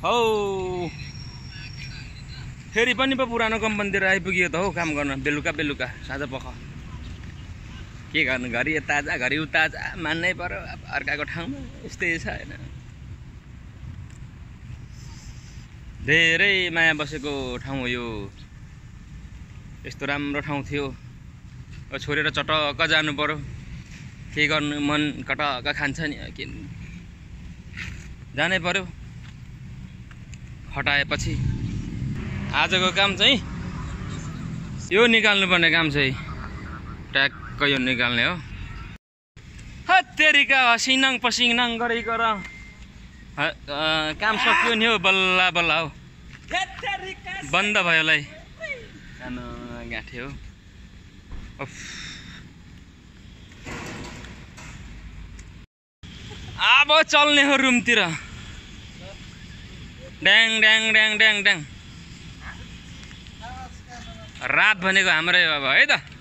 हौ फेरि पनि पो पुरानो कम्पनीतिर आइपुग्यो त हौ काम गर्न बेलुका बेलुका साँझ पख के गर्नु घरि यता जा घरि उता जा मान्नै पर्यो अर्काको ठाउँमा यस्तै छ हैन धेरै माया बसेको ठाउँ हो यो यस्तो राम्रो ठाउँ थियो छोडेर चटक्क जानु पर्यो के गर्नु मन कटक्क खान्छ नि के जानै पर्यो हटाएपछि आजको काम चाहिँ यो निकाल्नु पर्ने काम चाहिँ ट्याक्क यो निकाल्ने हो हत्तेरिका हसिनाङ पसिनाङ गरेर काम सक्यो नि हो बल्ल बल्ल हो बन्द भयो लै सानो गाँठे हो अब चल्ने हो रुमतिर ड्याङ ड्याङ ड्याङ ड्याङ ड्याङ रात भनेको हाम्रै अब है त।